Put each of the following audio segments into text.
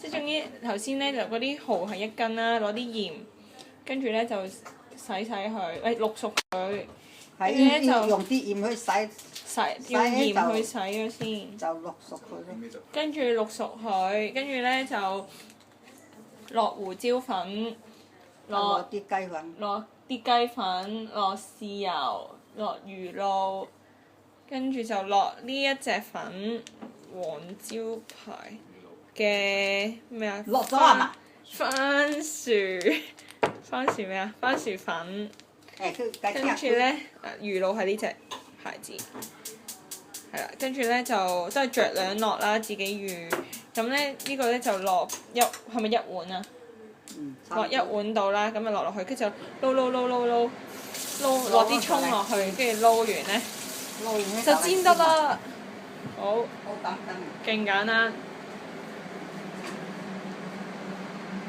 即係總之頭先咧就嗰啲蠔係1斤啦，攞啲鹽，跟住咧就洗佢，淥熟佢，跟住咧就要用啲鹽去洗，用鹽去洗咗先，就淥熟佢咯。跟住淥熟佢，跟住咧就落胡椒粉，落啲雞粉，落啲雞粉，落豉油，落魚露，跟住就落呢一隻粉黃招牌嘅咩啊？落咗係嘛？番薯咩啊？番薯粉。跟住咧，魚露係呢隻牌子，係啦。跟住咧就都係酌量落啦，自己預。咁咧呢個咧就落係咪1碗啊？落1碗到啦，咁就落去，跟住就撈落啲葱落去，跟住撈完咧就煎得啦。好勁簡單。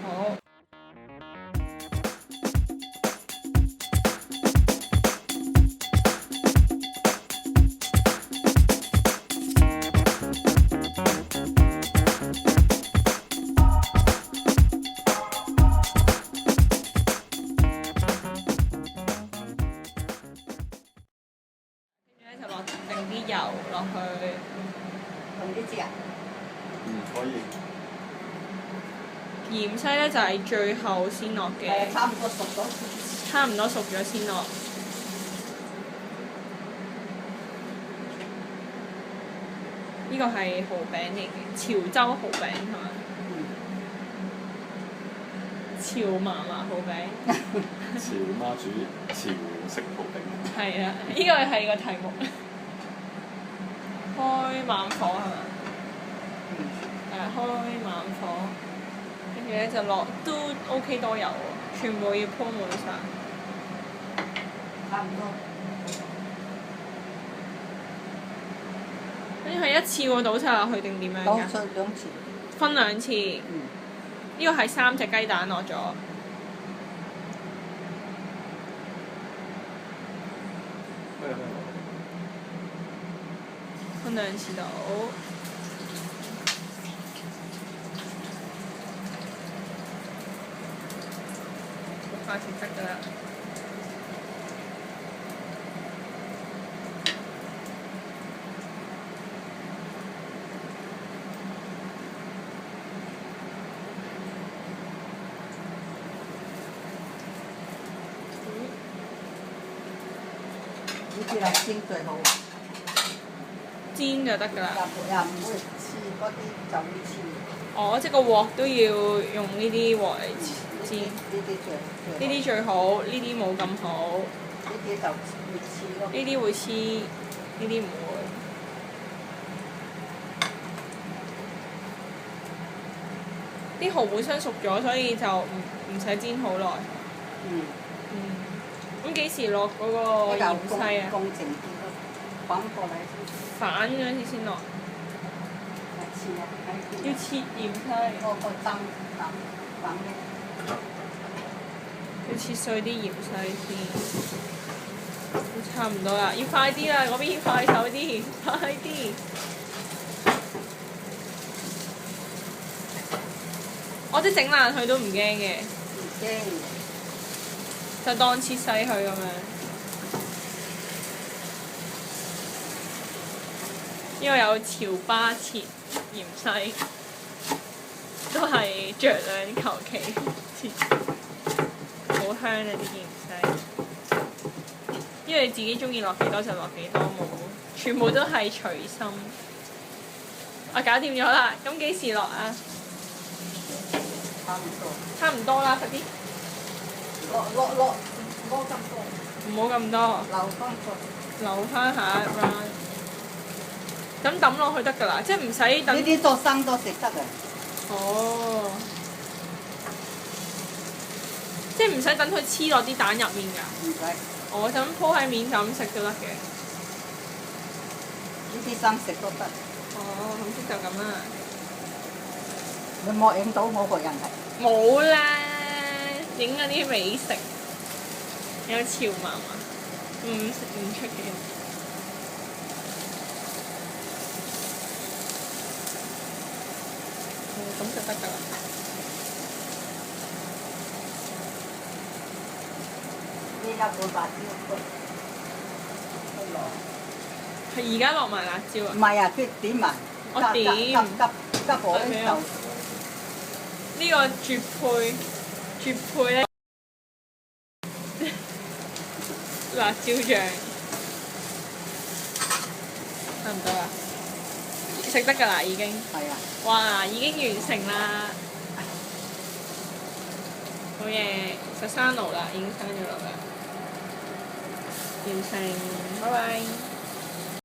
好。油落去，用呢支啊？可以。芫茜咧就係最後先落嘅，差唔多熟咗。差唔多熟咗先落。呢個係蠔餅嚟嘅，潮州蠔餅係嘛？潮嫲蠔餅。潮媽煮潮式蠔餅。係啊，呢個係個題目。開猛火係嘛？開猛火，跟住咧就落都 OK 多油喎，全部要鋪滿晒。差唔多。跟住係一次過倒晒落去定點樣㗎？倒出2次。分2次。呢個係3隻雞蛋落咗。分2次到。快切得㗎啦。呢啲係煎最好。煎就得㗎啦。又唔會黐嗰啲就會黐。哦，即係個鑊都要用呢啲鑊嚟煎。呢啲最好，呢啲冇咁好。呢啲就會黐咯。呢啲會黐，呢啲唔會。啲蠔本身熟咗，所以就唔使煎好耐。咁幾時落嗰個芫茜啊？工整啲咯，反過嚟先。反嗰陣時先落。要切芫茜。個燈反嘅。要切碎啲芫茜先。都差唔多啦，要快啲啦！嗰邊要快手啲，快啲！我即係整爛佢都唔驚嘅。唔驚。就當切細佢咁樣。呢個有潮巴切芫茜，都係酌量求其切，好香啊啲芫茜。因為你自己中意落幾多就落幾多，冇，全部都係隨心。我搞掂咗啦，咁幾時落啊？差唔多。差唔多啦，快啲。落冇咁多。唔好咁多。留翻下一 round。咁抌落去得㗎啦，即係唔使等。呢啲做生都食得㗎。哦。即係唔使等佢黐落啲蛋入面㗎。唔使。我就咁鋪喺面就咁食都得嘅。呢啲生食都得。哦，咁即就咁啦。你莫影到我個人係。冇啦，影嗰啲美食，有潮嫲嫲，唔出嘅。好咁就得㗎啦。呢一罐辣椒都落。係而家落埋辣椒啊？唔係啊，佢點埋。我點急火就。呢個絕配咧辣椒醬，得唔得啊？食得㗎啦，已經。係啊。哇！已經完成啦。好嘢，就生爐啦，已經生咗爐啦。完成，拜拜。